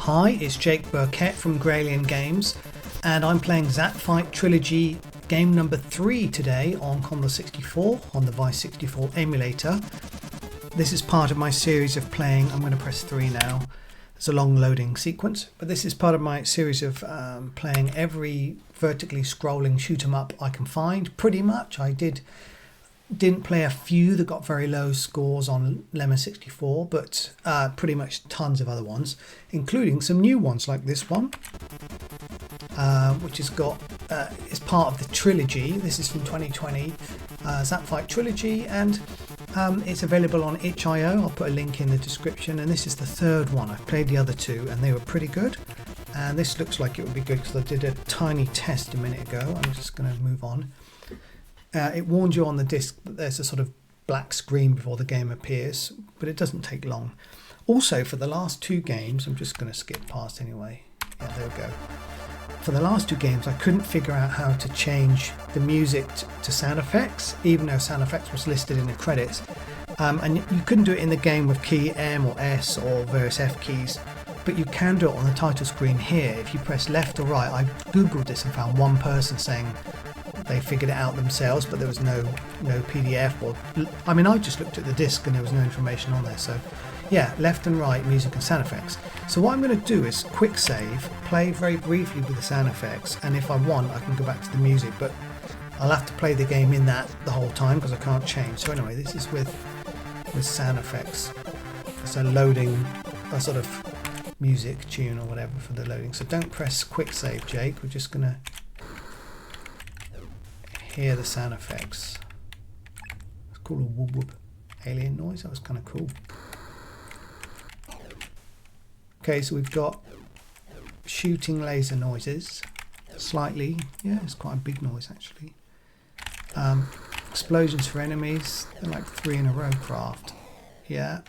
Hi, it's Jake Burkett from Gralien Games, and I'm playing Zap Fight Trilogy game number 3 today on Commodore 64 on the Vice64 emulator. This is part of my series of playing. I'm going to press 3 now. It's a long loading sequence, but this is part of my series of playing every vertically scrolling shoot 'em up I can find. Pretty much, I didn't play a few that got very low scores on Lemon 64, but pretty much tons of other ones, including some new ones like this one, which has got is part of the trilogy. This is from 2020, Zap Fight Trilogy, and it's available on itch.io. I'll put a link in the description, and this is the third one. I've played the other two and they were pretty good, and this looks like it would be good because I did a tiny test a minute ago. I'm just going to move on. It warns you on the disc that there's a sort of black screen before the game appears, but it doesn't take long. Also, for the last two games, I'm just going to skip past anyway. Yeah, there we go. For the last two games, I couldn't figure out how to change the music to sound effects, even though sound effects was listed in the credits. And you couldn't do it in the game with key M or S or various F keys, but you can do it on the title screen here. If you press left or right, I googled this and found one person saying they figured it out themselves, but there was no PDF, or I mean, I just looked at the disc and there was no information on there. So yeah, left and right, music and sound effects. So what I'm going to do is quick save, play very briefly with the sound effects, and if I want I can go back to the music, but I'll have to play the game in that the whole time because I can't change. So anyway, this is with sound effects. It's a loading, a sort of music tune or whatever for the loading. So don't press quick save, Jake. We're just going to hear the sound effects. It's called a whoop whoop alien noise. That was kind of cool. Okay, so we've got shooting laser noises. Slightly, yeah, it's quite a big noise actually. Explosions for enemies. They're like 3 in a row craft. Yeah.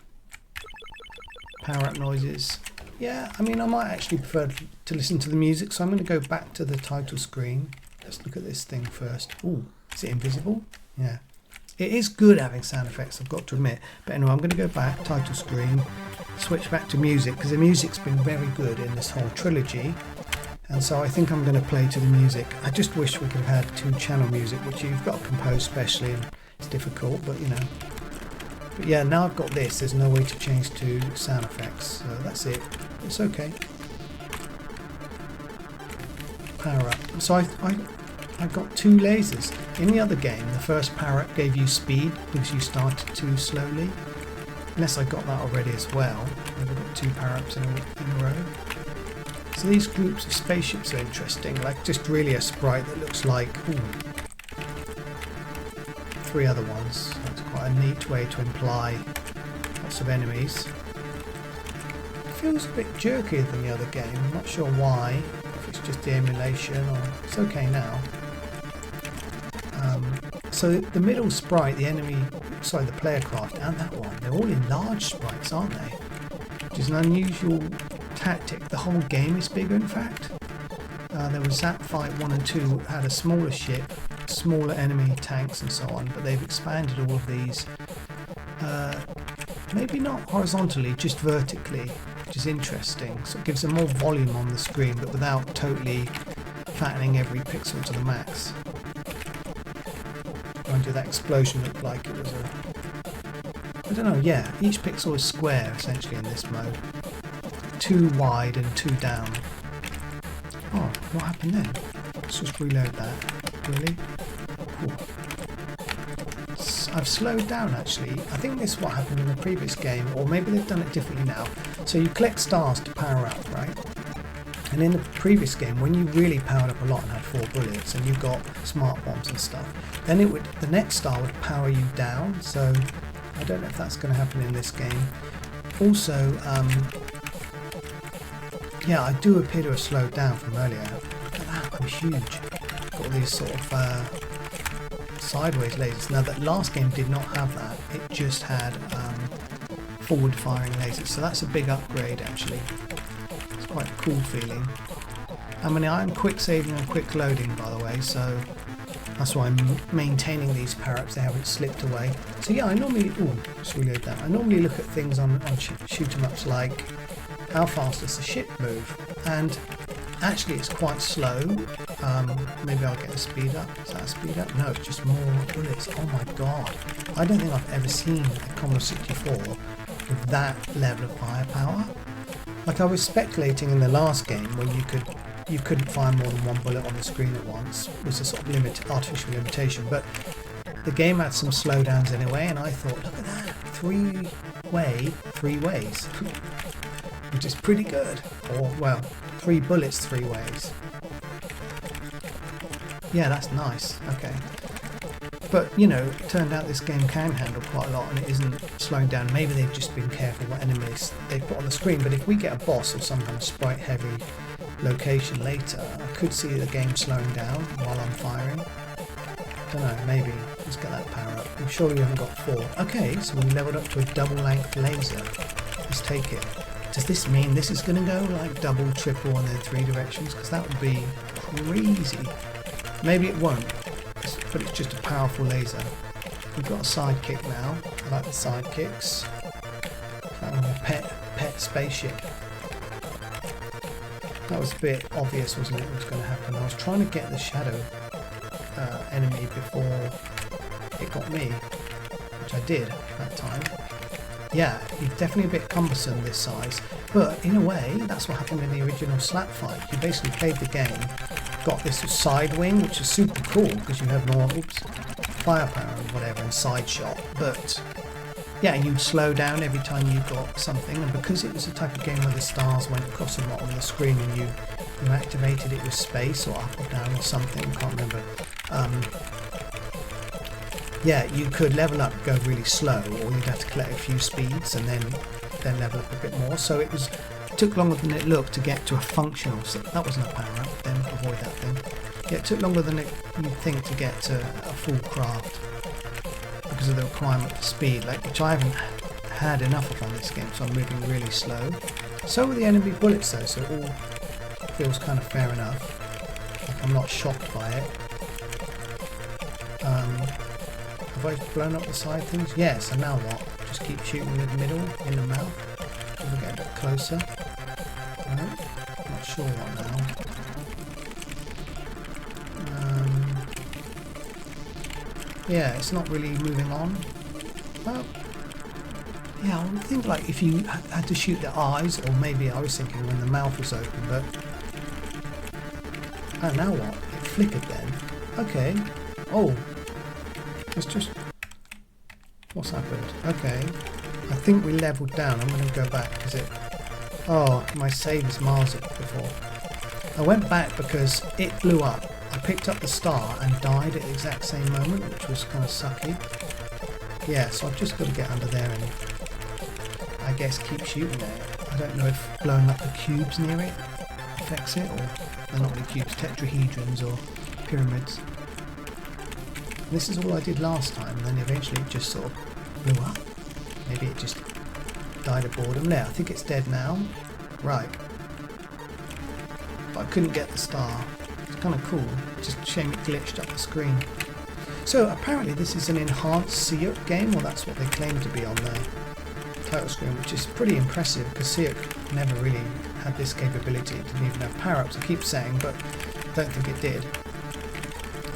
Power up noises. Yeah, I mean, I might actually prefer to listen to the music, so I'm going to go back to the title screen. Let's look at this thing first. Oh, is it invisible? Yeah. It is good having sound effects, I've got to admit. But anyway, I'm going to go back, title screen, switch back to music, because the music's been very good in this whole trilogy. And so I think I'm going to play to the music. I just wish we could have had 2-channel music, which you've got to compose specially, and it's difficult, but you know. But yeah, now I've got this, there's no way to change to sound effects, so that's it. It's okay. Power up. So I got 2 lasers. In the other game, the first power up gave you speed because you started too slowly. Unless I got that already as well. I've got 2 power ups in a row. So these groups of spaceships are interesting. Like just really a sprite that looks like 3 other ones. That's quite a neat way to imply lots of enemies. It feels a bit jerkier than the other game. I'm not sure why. It's just the emulation, or it's okay now. So the middle sprite, the player craft, and that one, they're all enlarged sprites, aren't they? Which is an unusual tactic. The whole game is bigger, in fact. There was Zap Fight 1 and 2 had a smaller ship, smaller enemy tanks and so on, but they've expanded all of these, maybe not horizontally, just vertically, which is interesting. So it gives them more volume on the screen, but without totally fattening every pixel to the max. Mind you, that explosion looked like it was I don't know, yeah, each pixel is square essentially in this mode. 2 wide and 2 down. Oh, what happened then? Let's just reload that. Really? Cool. I've slowed down actually. I think this is what happened in the previous game, or maybe they've done it differently now. So you collect stars to power up, right? And in the previous game, when you really powered up a lot and had 4 bullets and you got smart bombs and stuff, then the next star would power you down. So I don't know if that's going to happen in this game. Also, yeah, I do appear to have slowed down from earlier. Look at that, I'm huge. Got all these sort of sideways lasers. Now that last game did not have that, it just had forward firing lasers, so that's a big upgrade actually. It's quite a cool feeling. I mean, I'm quick saving and quick loading, by the way, so that's why I'm maintaining these power-ups. They haven't slipped away. So yeah, I normally just reload that. I normally look at things on shoot 'em ups like how fast does the ship move? And actually it's quite slow. Maybe I'll get a speed up. Is that a speed up? No, it's just more bullets. Oh my god. I don't think I've ever seen a Commodore 64 with that level of firepower. Like, I was speculating in the last game when you couldn't fire more than one bullet on the screen at once. It was a sort of artificial limitation, but the game had some slowdowns anyway, and I thought, look at that, three ways, which is pretty good. Or, well, 3 bullets 3 ways. Yeah, that's nice. Okay. But, you know, it turned out this game can handle quite a lot and it isn't slowing down. Maybe they've just been careful what enemies they put on the screen. But if we get a boss or some kind of sprite-heavy location later, I could see the game slowing down while I'm firing. Don't know, maybe. Let's get that power up. I'm sure we haven't got 4. Okay, so we leveled up to a double-length laser. Let's take it. Does this mean this is going to go like double, triple, and then 3 directions? Because that would be crazy. Maybe it won't. But it's just a powerful laser. We've got a sidekick now. I like the sidekicks. A pet spaceship. That was a bit obvious, wasn't it? What was going to happen? I was trying to get the shadow enemy before it got me, which I did that time. Yeah, he's definitely a bit cumbersome this size, but in a way, that's what happened in the original Slap Fight. You basically played the game, got this side wing, which is super cool because you have more firepower and whatever, and side shot. But yeah, you'd slow down every time you got something, and because it was a type of game where the stars went across a lot on the screen, and you activated it with space or up or down or something, I can't remember. Yeah, you could level up, go really slow, or you'd have to collect a few speeds and then level up a bit more. So it took longer than it looked to get to a functional. So that wasn't a power up. Then avoid that thing. Yeah, it took longer than you'd think to get to a full craft because of the requirement for speed, which I haven't had enough of on this game. So I'm moving really slow. So are the enemy bullets though. So it all feels kind of fair enough. Like, I'm not shocked by it. Have I blown up the side things? Yes, and now what? Just keep shooting in the middle, in the mouth. We'll get a bit closer. No, not sure what now. Yeah, it's not really moving on. Well, yeah, I would think like if you had to shoot the eyes, or maybe I was thinking when the mouth was open, but... Oh, now what? It flickered then. Okay. Oh. It's just... What's happened? Okay. I think we leveled down. I'm going to go back because it... Oh, my save is miles before. I went back because it blew up. I picked up the star and died at the exact same moment, which was kind of sucky. Yeah, so I've just got to get under there and I guess keep shooting at it. I don't know if blowing up the cubes near it affects it, or they're not really cubes, tetrahedrons or pyramids. This is all I did last time, and then eventually it just sort of blew up. Maybe it just died of boredom. There, I think it's dead now. Right. But I couldn't get the star. It's kind of cool. Just a shame it glitched up the screen. So apparently this is an enhanced Siuk game, or that's what they claim to be on the title screen, which is pretty impressive because Siuk never really had this capability. It didn't even have power-ups, I keep saying, but I don't think it did.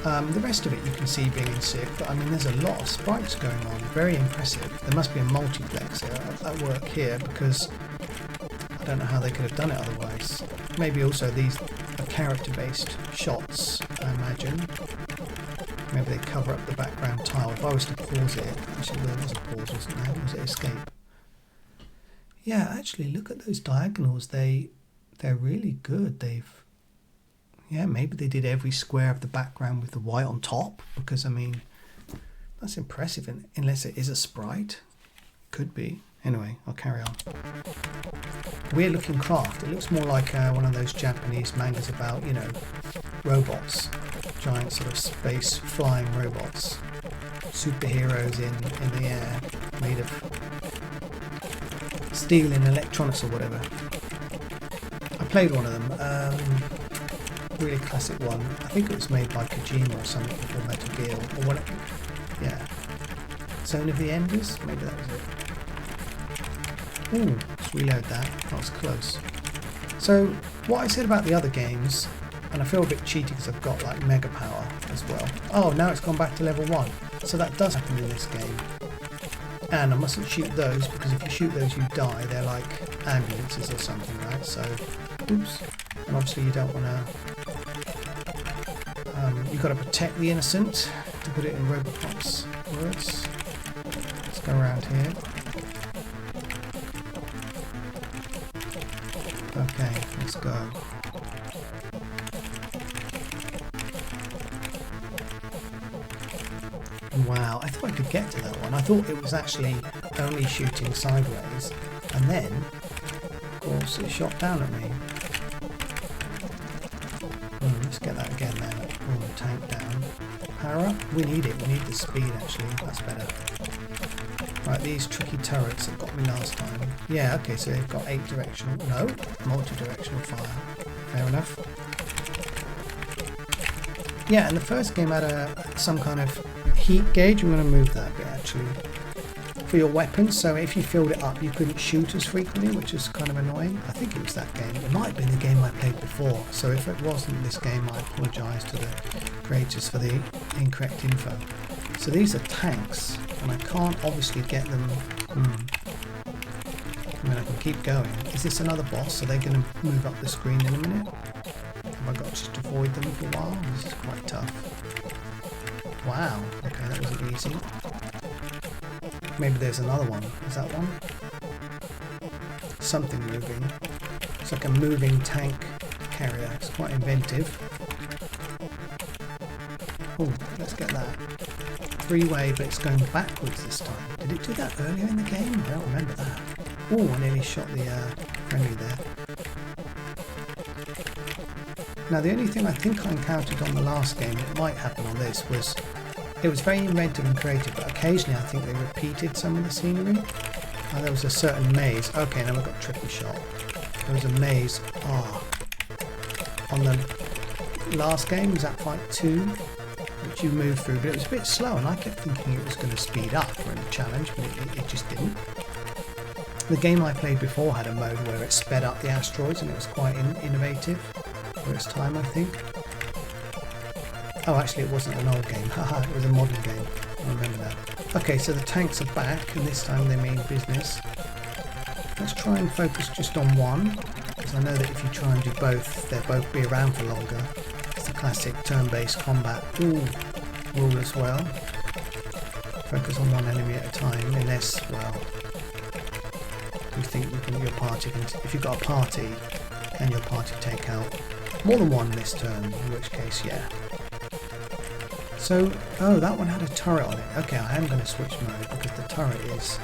The rest of it you can see being in Siuk, but I mean there's a lot of sprites going on, very impressive. There must be a multiplexer at work here because I don't know how they could have done it otherwise. Maybe also these are character-based shots, I imagine. Maybe they cover up the background tile. If I was to pause it, actually there was a pause, wasn't there? Was it escape? Yeah, actually look at those diagonals, they're really good. Yeah, maybe they did every square of the background with the white on top, because I mean, that's impressive, unless it is a sprite. Could be. Anyway, I'll carry on. Weird looking craft. It looks more like one of those Japanese mangas about, you know, robots. Giant sort of space flying robots. Superheroes in the air, made of steel and electronics or whatever. I played one of them. Really classic one. I think it was made by Kojima or something before Metal Gear, or what? Yeah. Zone of the Enders? Maybe that was it. Ooh, let's reload that. That was close. So what I said about the other games, and I feel a bit cheaty because I've got like mega power as well. Oh, now it's gone back to level 1. So that does happen in this game. And I mustn't shoot those, because if you shoot those you die. They're like ambulances or something, right? So, oops. And obviously you don't want to... you've got to protect the innocent, to put it in Robocop's words. Let's go around here. Okay, let's go. Wow, I thought I could get to that one. I thought it was actually only shooting sideways, and then, of course, it shot down at me. Let's get that again now. Pull the tank down. Power up? We need it. We need the speed, actually. That's better. Right, these tricky turrets that got me last time. Yeah, okay, so they've got 8 directional. No, multi-directional fire. Fair enough. Yeah, and the first game had some kind of heat gauge. I'm going to move that bit actually for your weapons, so if you filled it up you couldn't shoot as frequently, which is kind of annoying. I think it was that game. It might have been the game I played before, so if it wasn't this game I apologise to the creators for the incorrect info. So these are tanks and I can't obviously get them. I mean, I can keep going. Is this another boss? Are they going to move up the screen in a minute? Have I got to just avoid them for a while? This is quite tough. Wow, okay, that wasn't easy. Maybe there's another one. Is that one? Something moving. It's like a moving tank carrier. It's quite inventive. Oh, let's get that. 3-way, but it's going backwards this time. Did it do that earlier in the game? I don't remember that. Oh, I nearly shot the friendly there. Now the only thing I think I encountered on the last game, it might happen on this, was it was very inventive and creative, but occasionally I think they repeated some of the scenery. There was a certain maze. Okay, now we've got triple shot. There was a maze on the last game, was that Fight 2, which you moved through, but it was a bit slow and I kept thinking it was going to speed up for a challenge, but it just didn't. The game I played before had a mode where it sped up the asteroids and it was quite innovative for its time, I think. Oh, actually it wasn't an old game, haha, it was a modern game, I remember that. Okay, so the tanks are back and this time they mean business. Let's try and focus just on one, because I know that if you try and do both, they'll both be around for longer. It's the classic turn-based combat rule as well. Focus on one enemy at a time, unless, well, you think you can, your party can, if you've got a party, can your party take out more than one this turn, in which case, yeah. So, oh, that one had a turret on it. Okay, I am going to switch mode because the turret is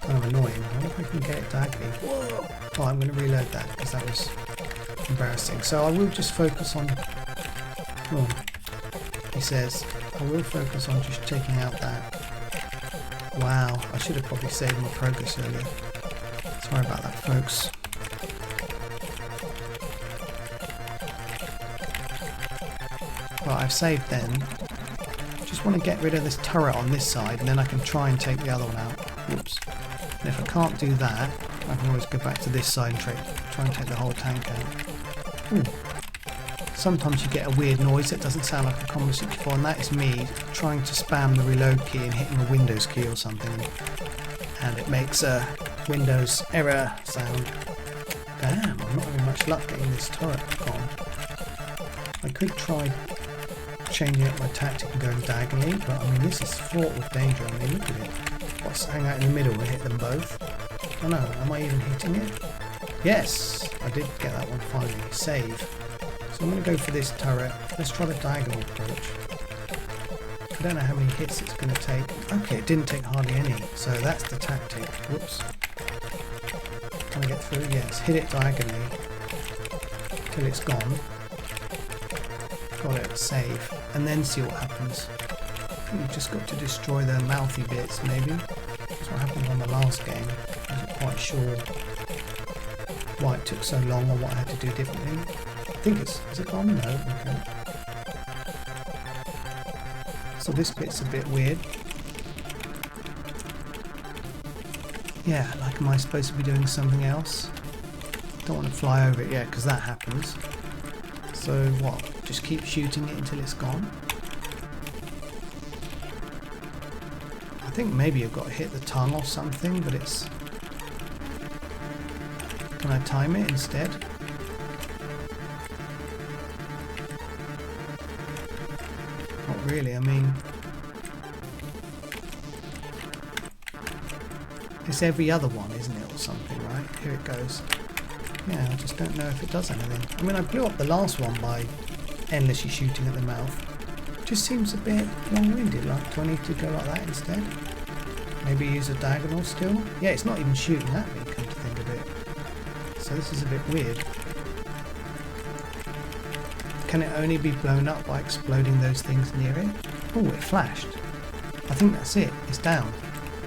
kind of annoying. I wonder if I can get it diagonally. Whoa! Oh, I'm going to reload that because that was embarrassing. So I will just focus on... Oh, he says, I will focus on just taking out that. Wow, I should have probably saved my progress earlier. Sorry about that, folks. Right, I've saved then. Just want to get rid of this turret on this side and then I can try and take the other one out. Whoops. And if I can't do that, I can always go back to this side and try and take the whole tank out. Ooh. Sometimes you get a weird noise that doesn't sound like a Commodore 64, and that is me trying to spam the reload key and hitting a Windows key or something, and it makes a Windows error sound. Damn, I'm not having much luck getting this turret on. I could try changing up my tactic and going diagonally, but I mean this is fraught with danger. I mean look at it. Let's hang out in the middle and hit them both. Oh no, am I even hitting it? Yes, I did get that one finally. Save. So I'm going to go for this turret. Let's try the diagonal approach. I don't know how many hits it's going to take. Okay, it didn't take hardly any, so that's the tactic. Whoops. Can I get through? Yes, hit it diagonally till it's gone. Got it, save, and then see what happens. You've just got to destroy the mouthy bits, maybe. That's what happened on the last game. I wasn't quite sure why it took so long or what I had to do differently. I think is it gone? No, okay. So this bit's a bit weird. Yeah, like, am I supposed to be doing something else? Don't want to fly over it yet because that happens. So what? Just keep shooting it until it's gone? I think maybe you've got to hit the tongue or something, but it's... Can I time it instead? Not really, I mean... It's every other one, isn't it, or something, right? Here it goes. Yeah, I just don't know if it does anything. I mean, I blew up the last one by endlessly shooting at the mouth. Just seems a bit long-winded. Like, do I need to go like that instead? Maybe use a diagonal still? Yeah, it's not even shooting at me, come to think of it. So this is a bit weird. Can it only be blown up by exploding those things near it? Oh, it flashed. I think that's it. It's down.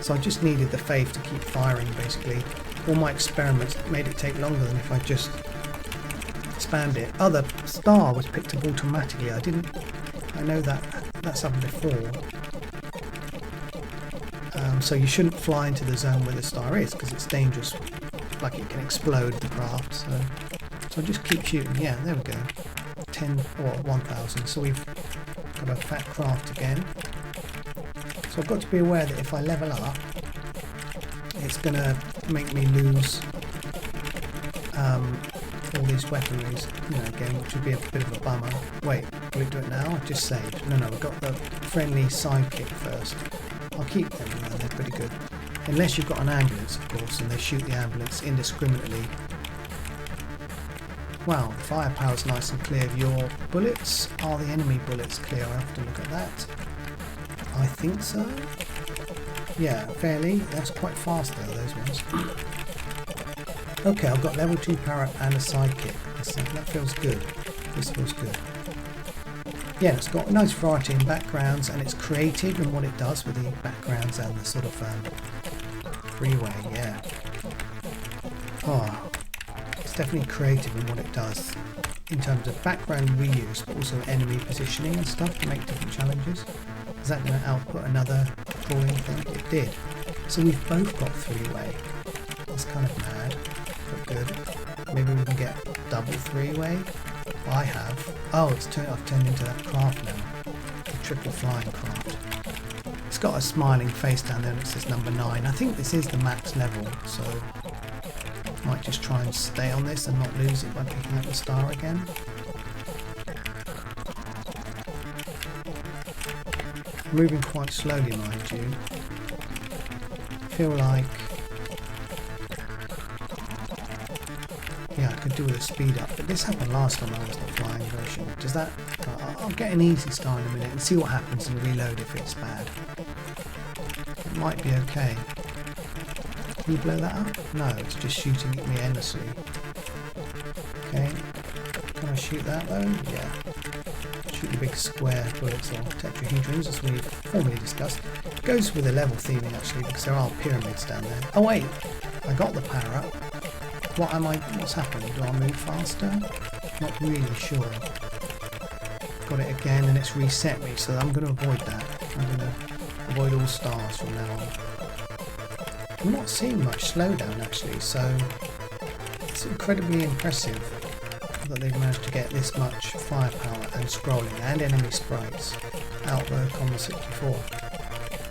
So I just needed the faith to keep firing, basically. All my experiments made it take longer than if I just expand it. Oh, the star was picked up automatically. I know that's happened before. So you shouldn't fly into the zone where the star is because it's dangerous. Like, it can explode the craft. So I just keep shooting. Yeah, there we go. 10 or 1,000. So we've got a fat craft again. So I've got to be aware that if I level up, it's going to make me lose all these weaponries, again, which would be a bit of a bummer. Wait, will it do it now? I've just saved. No, we've got the friendly sidekick first. I'll keep them, they're pretty good. Unless you've got an ambulance, of course, and they shoot the ambulance indiscriminately. Wow, the firepower's nice and clear. Your bullets are the enemy bullets clear. I have to look at that. I think so. Yeah, fairly. That's quite fast though, those ones. Okay, I've got level 2 power up and a sidekick. That feels good. This feels good. Yeah, it's got a nice variety in backgrounds, and it's creative in what it does with the backgrounds and the sort of freeway, yeah. Oh, it's definitely creative in what it does in terms of background reuse, but also enemy positioning and stuff to make different challenges. Is that going to output another crawling thing? It did. So we've both got three-way. That's kind of mad, but good. Maybe we can get double three-way. I have. Oh, I've turned into that craft now. The triple flying craft. It's got a smiling face down there and it says number 9. I think this is the max level, so I might just try and stay on this and not lose it by picking up the star again. Moving quite slowly, mind you. Feel like, yeah, I could do with a speed up, but this happened last time I was the flying version. Does that? I'll get an easy star in a minute and see what happens and reload if it's bad. It might be okay. Can you blow that up? No, it's just shooting at me endlessly. Okay, can I shoot that though? Yeah. Shoot the big square bullets or tetrahedrons, as we've formerly discussed. It goes with the level theming actually, because there are pyramids down there. Oh wait, I got the power up. What's happened? Do I move faster? Not really sure. Got it again and it's reset me, so I'm going to avoid that. I'm going to avoid all stars from now on. I'm not seeing much slowdown actually, so it's incredibly impressive that they've managed to get this much firepower and scrolling and enemy sprites out there on the 64.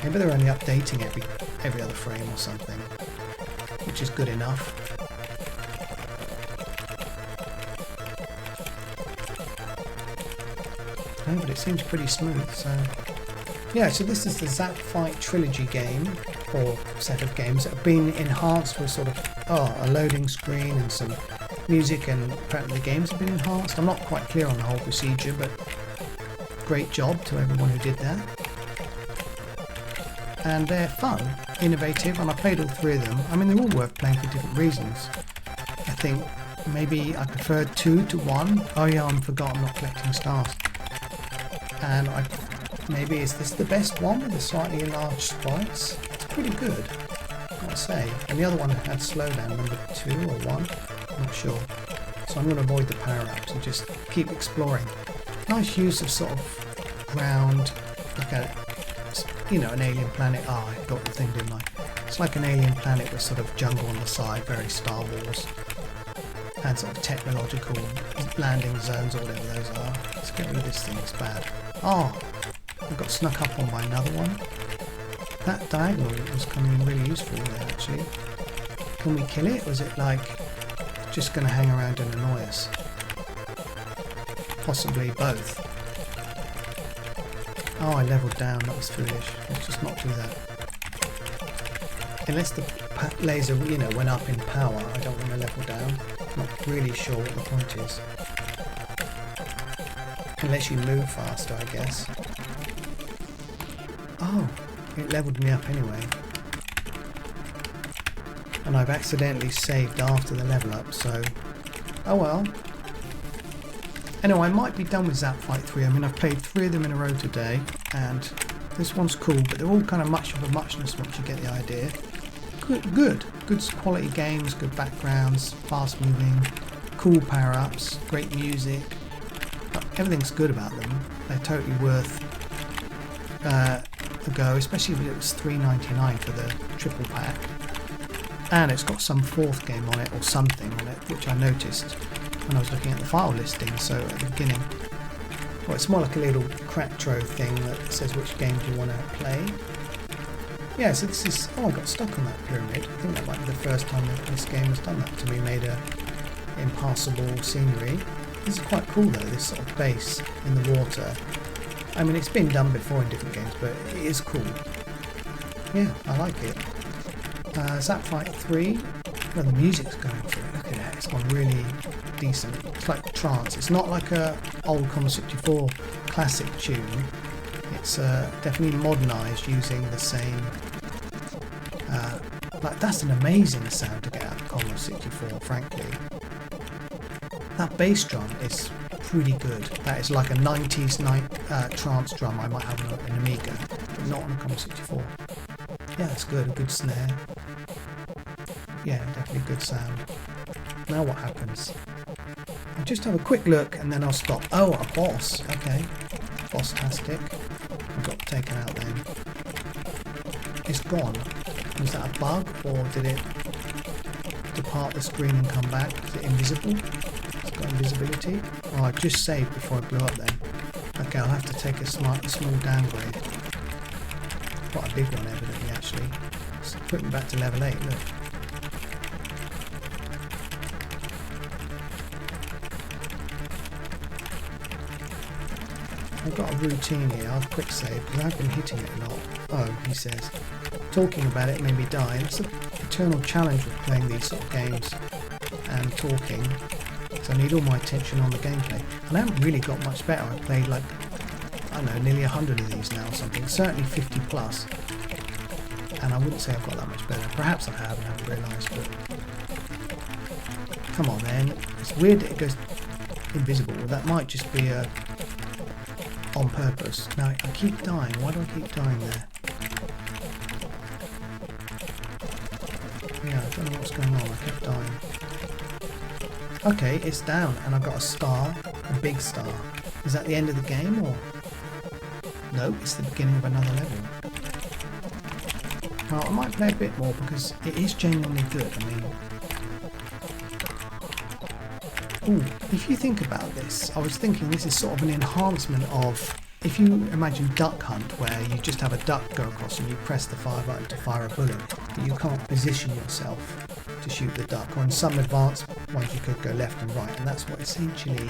Maybe they're only updating every other frame or something, which is good enough. No, but it seems pretty smooth, so... Yeah, so this is the Zap Fight Trilogy game, or set of games that have been enhanced with sort of a loading screen and some music, and apparently the games have been enhanced. I'm not quite clear on the whole procedure, but great job to everyone who did that. And they're fun, innovative, and I played all three of them. I mean, they're all worth playing for different reasons. I think maybe I preferred 2 to 1. Oh yeah, I forgot I'm not collecting stars. And maybe is this the best one with the slightly enlarged sprites? It's pretty good, I'd say. And the other one had slowdown, number 2 or 1, I'm not sure. So I'm going to avoid the power-ups and just keep exploring. Nice use of sort of ground, like an alien planet. I got the thing, didn't I? It's like an alien planet with sort of jungle on the side, very Star Wars, and sort of technological landing zones or whatever those are. Let's get rid of this thing, it's bad. Oh, I got snuck up on by another one. That diagonal was coming in really useful there actually. Can we kill it, or is it like just going to hang around and annoy us? Possibly both. Oh, I levelled down, that was foolish. Let's just not do that. Unless the laser, you know, went up in power, I don't want to level down. Not really sure what the point is. Unless you move faster, I guess. Oh, it levelled me up anyway. And I've accidentally saved after the level up, so oh well. Anyway, I might be done with Zap Fight 3. I mean, I've played 3 of them in a row today, and this one's cool, but they're all kind of much of a muchness once you get the idea. Good quality games, good backgrounds, fast moving, cool power-ups, great music. Everything's good about them. They're totally worth a go, especially if it was $3.99 for the triple pack. And it's got some 4th game on it or something on it, which I noticed when I was looking at the file listing. So at the beginning, well, it's more like a little crack trove thing that says which games you want to play. Yeah, so this is, oh, I got stuck on that pyramid. I think that might be the first time that this game has done that to me, made a impassable scenery. This is quite cool though, this sort of base in the water. I mean, it's been done before in different games, but it is cool. Yeah, I like it. Zap Fight 3, well, the music's going through it. Look at that, it's gone really decent. It's like trance. It's not like a old Commodore 64 classic tune. It's definitely modernised using the same. Like, that's an amazing sound to get out of Commodore 64, frankly. That bass drum is pretty good. That is like a 90s trance drum I might have on an Amiga, but not on a Commodore 64. Yeah, that's good. A good snare. Yeah, definitely good sound. Now what happens? I'll just have a quick look and then I'll stop. Oh, a boss. Okay. Boss-tastic. I got taken out then. It's gone. Was that a bug or did it depart the screen and come back? Is it invisible? It's got invisibility. Oh, I just saved before I blew up then. Okay, I'll have to take a small downgrade. Quite a big one evidently actually. Let's put me back to level 8, look. I've got a routine here, I'll quick save because I've been hitting it a lot. Oh, he says, talking about it made me die. It's an eternal challenge with playing these sort of games and talking. So I need all my attention on the gameplay. And I haven't really got much better. I've played like, I don't know, nearly 100 of these now or something. Certainly 50 plus. And I wouldn't say I've got that much better. Perhaps I have and haven't realised, but come on man. It's weird that it goes invisible. Well, that might just be on purpose. Now I keep dying. Why do I keep dying there? Yeah, I don't know what's going on. I kept dying. Okay, it's down and I've got a star, a big star. Is that the end of the game or? No, it's the beginning of another level. Well, I might play a bit more because it is genuinely good. I mean, ooh, if you think about this, I was thinking this is sort of an enhancement of, if you imagine Duck Hunt where you just have a duck go across and you press the fire button to fire a bullet, but you can't position yourself to shoot the duck, or in some advanced ones you could go left and right, and that's what essentially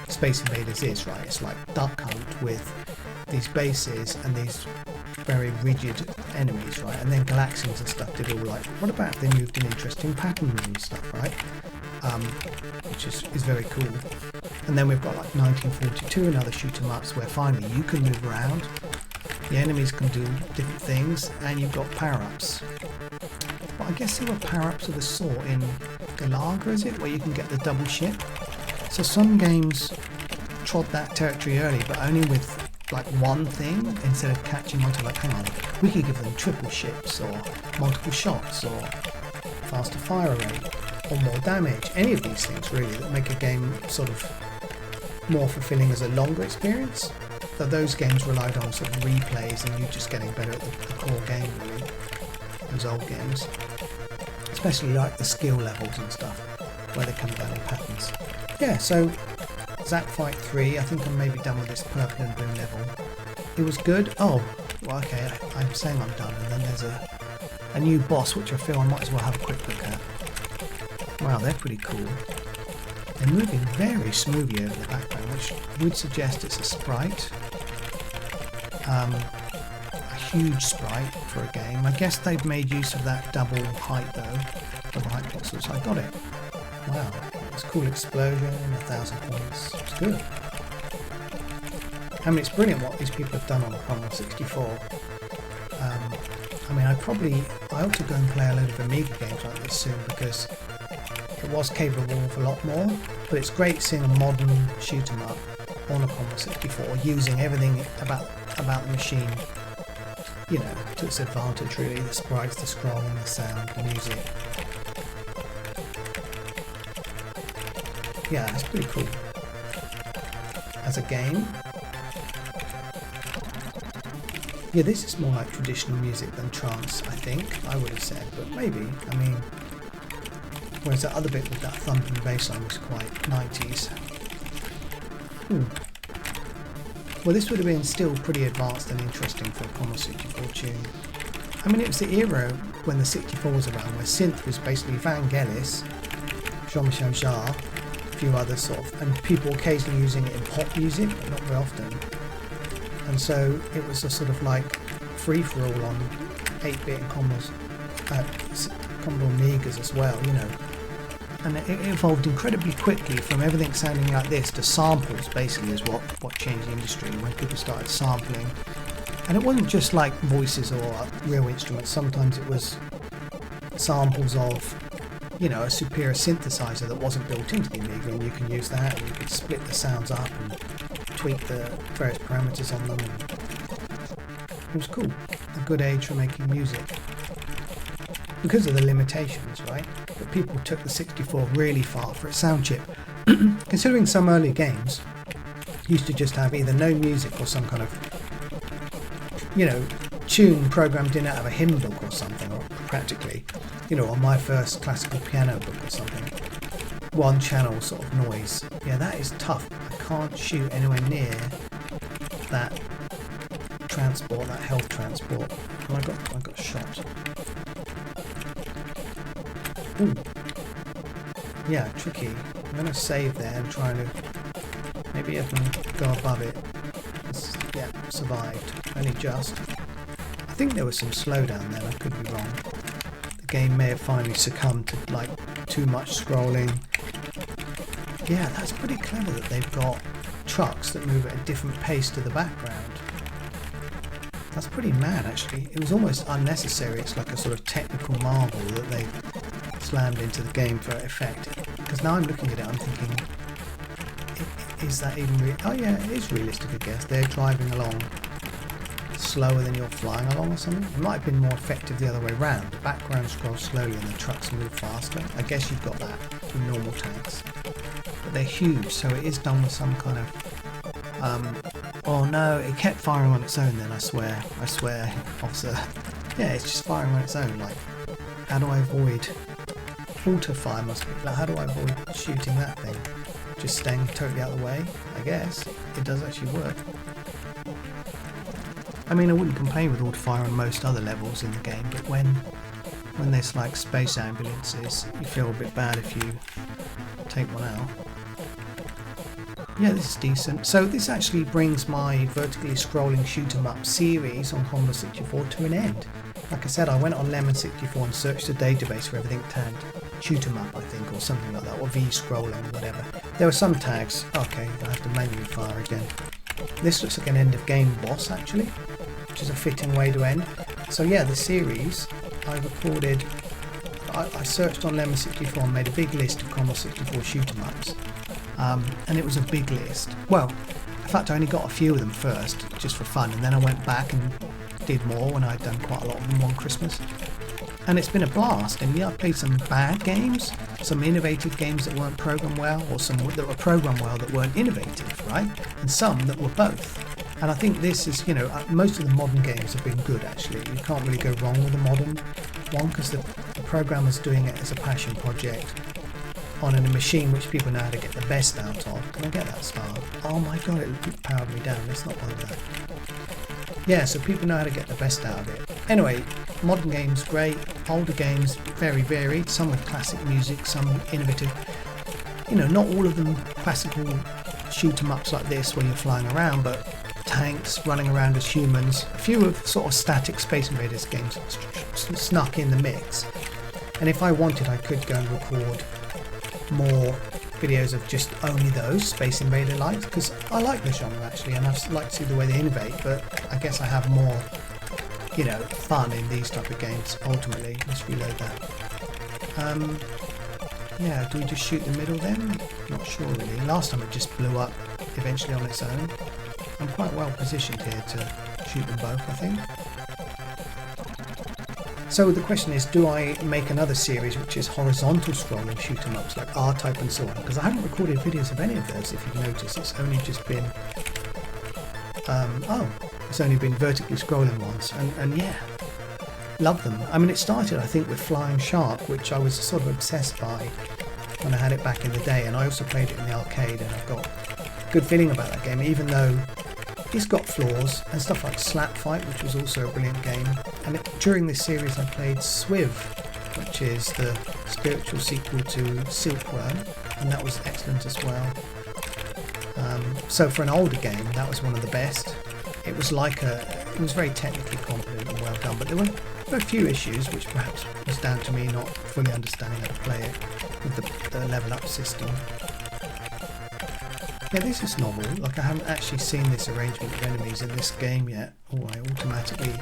Space Invaders is, right? It's like Duck Hunt with these bases and these very rigid enemies, right? And then Galaxians and stuff did all like, what about if they moved in interesting patterns and stuff, right? Which is very cool. And then we've got like 1942 and other shoot 'em ups where finally you can move around, the enemies can do different things, and you've got power-ups. But I guess there were power-ups of a sort in Galaga, is it, where you can get the double ship? So some games trod that territory early, but only with like one thing instead of catching onto like, hang on, we could give them triple ships or multiple shots or faster fire rate or more damage. Any of these things really that make a game sort of more fulfilling as a longer experience. But those games relied on sort of replays and you just getting better at the core game really. those old games, especially like the skill levels and stuff, where they come down in patterns. Yeah, so Zack Fight 3, I think I'm maybe done with this purple and blue level. It was good. Oh, well, okay, I'm saying I'm done, and then there's a new boss which I feel I might as well have a quick look at. Wow, they're pretty cool. They're moving very smoothly over the background, which would suggest it's a sprite. A huge sprite for a game. I guess they've made use of that double height though, double height pixels. I got it. Wow, it's a cool explosion, 1,000 points. It's good. I mean, it's brilliant what these people have done on the Commodore 64. I mean, I ought to go and play a load of Amiga games like this soon, because it was capable of a lot more, but it's great seeing a modern shoot 'em up on a Commodore 64 using everything about the machine, you know, to its advantage really. The sprites, the scrolling, the sound, the music. Yeah, it's pretty cool. As a game, yeah, this is more like traditional music than trance, I think, I would have said, but maybe, I mean, whereas that other bit with that thumping bass line was quite 90s. Well, this would have been still pretty advanced and interesting for a Commodore 64 tune. I mean, it was the era when the 64 was around, where synth was basically Vangelis, Jean-Michel Jarre, a few others sort of, and people occasionally using it in pop music, but not very often. And so it was a sort of like free-for-all on 8-bit and Commodore Amigas as well, you know. And it evolved incredibly quickly from everything sounding like this to samples, basically, is what changed the industry, when people started sampling. And it wasn't just like voices or real instruments. Sometimes it was samples of, you know, a superior synthesizer that wasn't built into the Amiga, and you can use that, and you could split the sounds up and tweak the various parameters on them. And it was cool. A good age for making music. Because of the limitations, right? But people took the 64 really far for its sound chip. Considering some early games used to just have either no music or some kind of, you know, tune programmed in out of a hymn book or something, or practically, you know, on my first classical piano book or something. One channel sort of noise. Yeah, that is tough. I can't shoot anywhere near that transport, that health transport. Oh, I got shot. Ooh. Yeah, tricky. I'm going to save there and try to, maybe I can go above it. Yeah, survived. Only just. I think there was some slowdown then, I could be wrong. The game may have finally succumbed to like too much scrolling. Yeah, that's pretty clever that they've got trucks that move at a different pace to the background. That's pretty mad actually. It was almost unnecessary. It's like a sort of technical marvel that they slammed into the game for effect, because now I'm looking at it, I'm thinking, is that even real? Oh yeah, it is realistic, I guess. They're driving along slower than you're flying along or something. It might have been more effective the other way around. The background scrolls slowly and the trucks move faster. I guess you've got that with normal tanks, but they're huge, so it is done with some kind of oh no, it kept firing on its own then, I swear, officer. Yeah, it's just firing on its own. Like, how do I avoid auto fire? Must be like, how do I avoid shooting that thing? Just staying totally out of the way, I guess. It does actually work. I mean, I wouldn't complain with auto fire on most other levels in the game, but when there's like space ambulances, you feel a bit bad if you take one out. Yeah, this is decent. So this actually brings my vertically scrolling shoot 'em up series on Commodore 64 to an end. Like I said, I went on Lemon 64 and searched the database for everything tagged shoot 'em up, I think, or something like that, or V scrolling, or whatever. There were some tags. Okay, I have to manually fire again. This looks like an end of game boss actually, which is a fitting way to end. So yeah, the series I recorded. I searched on Lemon 64 and made a big list of Commodore 64 shoot 'em ups. And it was a big list. Well, in fact I only got a few of them first, just for fun, and then I went back and did more when I'd done quite a lot of them one Christmas. And it's been a blast, and yeah, I played some bad games, some innovative games that weren't programmed well, or some that were programmed well that weren't innovative, right? And some that were both. And I think this is, you know, most of the modern games have been good actually. You can't really go wrong with a modern One, because the programmer's doing it as a passion project on a machine which people know how to get the best out of. Can I get that star? Oh my god, it powered me down. Let's not bother that. Yeah, so people know how to get the best out of it. Anyway, modern games great, older games very varied, some with classic music, some innovative. You know, not all of them classical shoot 'em ups like this where you're flying around, but tanks running around as humans. A few of sort of static Space Invaders games snuck in the mix. And if I wanted, I could go and record more videos of just only those Space Invader likes, because I like the genre actually, and I like to see the way they innovate, but I guess I have more, you know, fun in these type of games ultimately. Let's reload that. Yeah, do we just shoot the middle then? Not sure really. Last time it just blew up eventually on its own. I'm quite well positioned here to shoot them both, I think. So the question is, do I make another series which is horizontal scrolling shoot 'em ups like R-Type and so on? Because I haven't recorded videos of any of those, if you've noticed. It's only just been it's only been vertically scrolling ones, and yeah, love them. I mean, it started I think with Flying Shark, which I was sort of obsessed by when I had it back in the day, and I also played it in the arcade, and I've got a good feeling about that game, even though it's got flaws, and stuff like Slap Fight, which was also a brilliant game. And during this series I played Swiv, which is the spiritual sequel to Silkworm, and that was excellent as well. So for an older game, that was one of the best. It was it was very technically competent and well done, but there were a few issues, which perhaps was down to me not fully understanding how to play it with the level up system. Yeah, this is novel. Like, I haven't actually seen this arrangement of enemies in this game yet. Oh, I automatically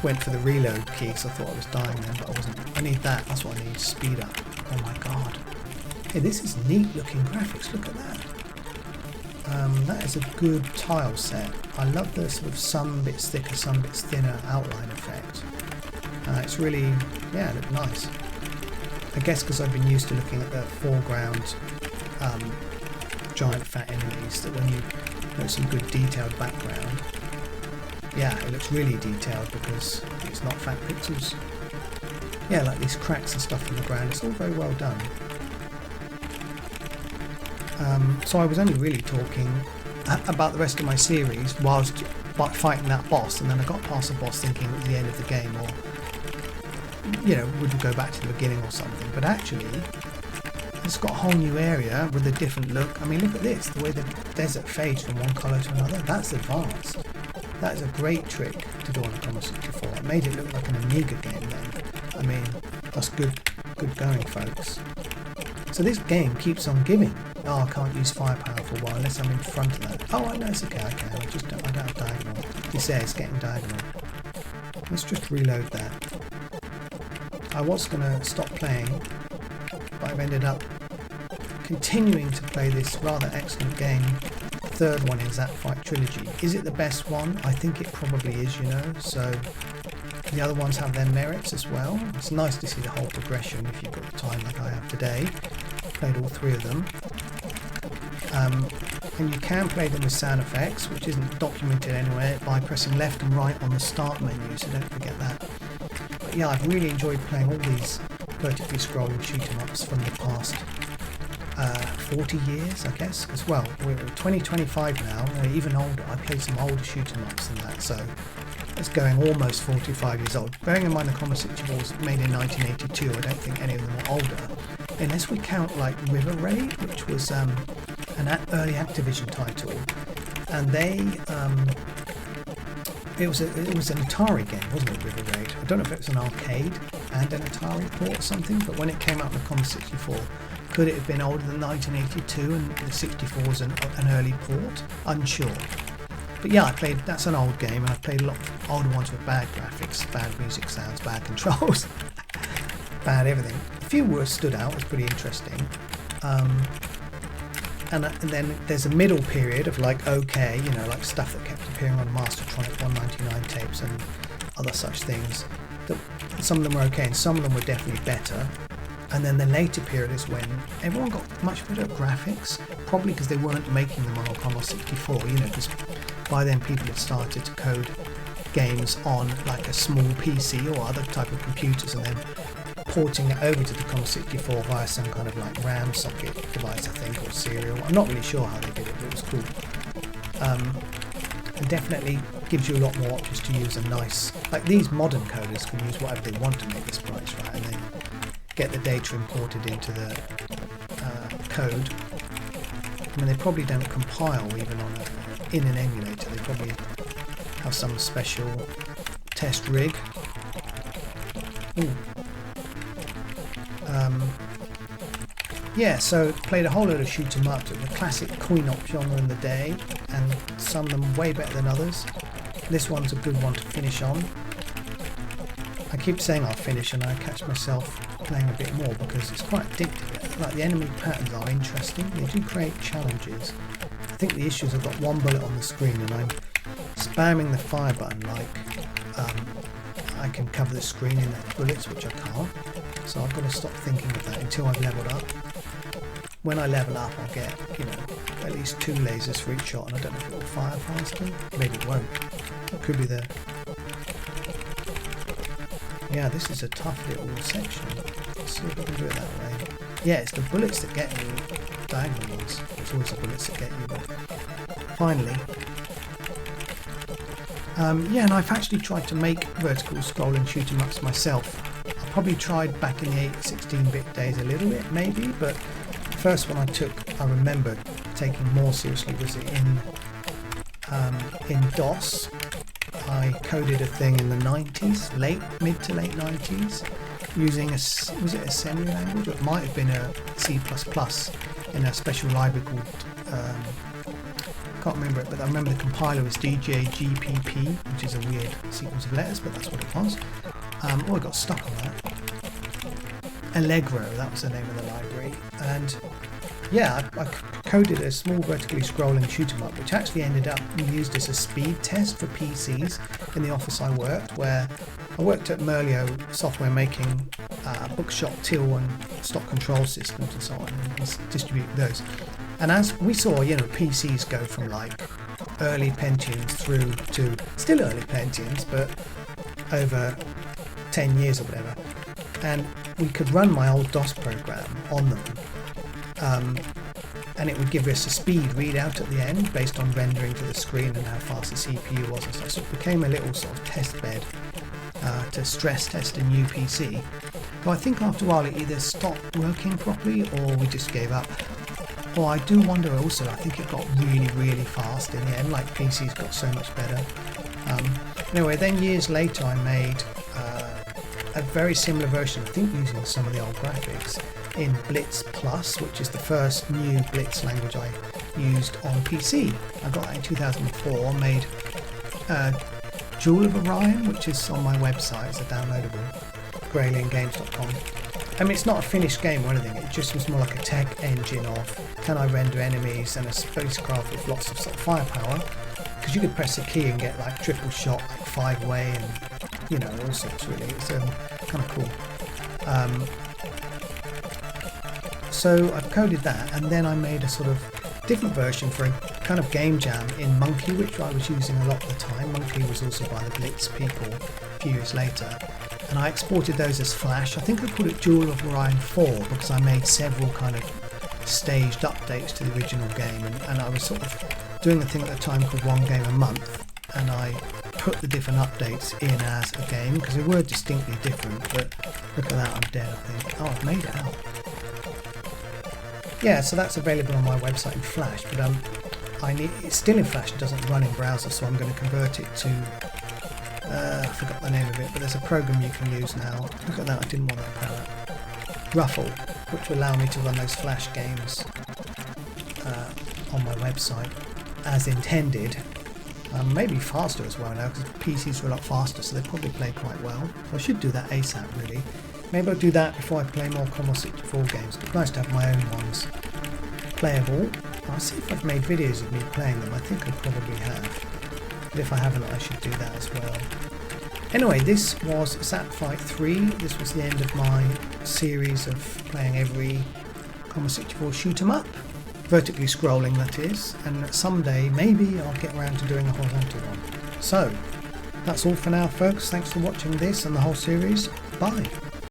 went for the reload key because I thought I was dying then, but I wasn't. I need that. That's what I need. Speed up. Oh my god. Hey, this is neat looking graphics. Look at that. That is a good tile set. I love the sort of some bits thicker, some bits thinner outline effect. It's really, yeah, it looked nice. I guess because I've been used to looking at the foreground giant fat enemies, that when you know some good detailed background, yeah, it looks really detailed because it's not fat pixels. Yeah, like these cracks and stuff in the ground, it's all very well done. So I was only really talking about the rest of my series whilst fighting that boss, and then I got past the boss thinking it was the end of the game, or, you know, would we go back to the beginning or something, but actually it's got a whole new area with a different look. I mean, look at this, the way the desert fades from one colour to another. That's advanced. That is a great trick to do on a Commodore 64. It made it look like an Amiga game then. I mean, that's good going, folks. So this game keeps on giving. Oh, I can't use firepower for a while unless I'm in front of that. Oh, I know, it's okay, I can. I don't have diagonal. It says getting diagonal. Let's just reload that. I was going to stop playing, but I've ended up continuing to play this rather excellent game. Third one in Zap Fight Trilogy. Is it the best one? I think it probably is, you know, so the other ones have their merits as well. It's nice to see the whole progression if you've got the time like I have today. Played all three of them. And you can play them with sound effects, which isn't documented anywhere, by pressing left and right on the start menu, so don't forget that. But yeah, I've really enjoyed playing all these vertically scrolling shoot 'em ups from the past 40 years, I guess, as well. We're 2025 now, or even older. I played some older shoot 'em ups than that, so it's going almost 45 years old. Bearing in mind the Commodore 64 was made in 1982, I don't think any of them were older, unless we count like River Raid, which was an early Activision title, and it was an Atari game, wasn't it, River Raid? I don't know if it was an arcade and an Atari port or something, but when it came out on the Commodore 64, could it have been older than 1982 and the 64 was an early port? Unsure. But yeah, that's an old game, and I've played a lot of older ones with bad graphics, bad music sounds, bad controls, bad everything. A few words stood out as pretty interesting. And then there's a middle period of like OK, you know, like stuff that kept appearing on Mastertronic 199 tapes and other such things. That some of them were OK and some of them were definitely better. And then the later period is when everyone got much better graphics, probably because they weren't making them on a Commodore 64, you know, because by then people had started to code games on like a small PC or other type of computers, and then porting it over to the Commodore 64 via some kind of like RAM socket device, I think, or serial. I'm not really sure how they did it, but it was cool. It definitely gives you a lot more options to use a nice, like these modern coders can use whatever they want to make the sprites, right, and then get the data imported into the code. I mean, they probably don't compile even on in an emulator. They probably have some special test rig. Ooh. Yeah, so played a whole load of shoot 'em ups, the classic coin-op genre in the day, and some of them way better than others. This one's a good one to finish on. I keep saying I'll finish, and I catch myself playing a bit more because it's quite addictive. Like, the enemy patterns are interesting. They do create challenges. I think the issue is I've got one bullet on the screen and I'm spamming the fire button like I can cover the screen in bullets, which I can't. So I've got to stop thinking of that until I've leveled up. When I level up, I'll get, you know, at least 2 lasers for each shot, and I don't know if it will fire faster. Maybe it won't. It could be the... Yeah, this is a tough little section. Let's see if I can do it that way. Yeah, it's the bullets that get you, diagonal ones. It's always the bullets that get you, but finally. Yeah, and I've actually tried to make vertical scrolling shoot 'em ups myself. I probably tried back in the 16-bit days a little bit, maybe, but the first one I took, I remember taking more seriously, was in DOS. I coded a thing in the 90s, mid to late 90s, using was it assembly language? Or it might have been a C++ in a special library called, can't remember it, but I remember the compiler was DJGPP, which is a weird sequence of letters, but that's what it was. Oh, I got stuck on that. Allegro, that was the name of the library. And yeah, I coded a small vertically scrolling shoot 'em up, which actually ended up being used as a speed test for PCs in the office I worked, where I worked at Merlio Software, making bookshop till and stock control systems and so on, and distributing those. And as we saw, you know, PCs go from like early Pentiums through to still early Pentiums, but over 10 years or whatever. And we could run my old DOS program on them, and it would give us a speed readout at the end based on rendering to the screen and how fast the CPU was and stuff. So it became a little sort of test bed to stress test a new PC. But I think after a while it either stopped working properly or we just gave up. Oh, I do wonder also, I think it got really, really fast in the end, like PCs got so much better. Anyway, then years later I made a very similar version, I think using some of the old graphics, in Blitz Plus, which is the first new Blitz language I used on PC. I got that in 2004, made Jewel of Orion, which is on my website, it's a downloadable, graliangames.com. I mean, it's not a finished game or anything, it just was more like a tech engine of, can I render enemies and a spacecraft with lots of sort of firepower, because you could press a key and get like triple shot, like 5-way, and you know, all sorts really. It's kind of cool. So I've coded that, and then I made a sort of different version for a kind of game jam in Monkey, which I was using a lot of the time. Monkey was also by the Blitz people a few years later, and I exported those as Flash. I think I called it Jewel of Orion 4 because I made several kind of staged updates to the original game, and I was sort of doing a thing at the time called one game a month, and I put the different updates in as a game because they were distinctly different. But look at that, I'm dead, I think. Oh, I've made it out. Yeah, so that's available on my website in Flash, but it's still in Flash, it doesn't run in browser, so I'm going to convert it to I forgot the name of it, but there's a program you can use now. Look at that, I didn't want that palette. Ruffle, which will allow me to run those Flash games on my website as intended. Maybe faster as well now, because PCs are a lot faster, so they probably play quite well. So I should do that ASAP, really. Maybe I'll do that before I play more Commodore 64 games. It's nice to have my own ones playable. I'll see if I've made videos of me playing them. I think I probably have. But if I haven't, I should do that as well. Anyway, this was Zap Fight 3. This was the end of my series of playing every Commodore 64 shoot 'em up. Vertically scrolling, that is. And someday, maybe I'll get around to doing a horizontal one. So, That's all for now, folks. Thanks for watching this and the whole series. Bye.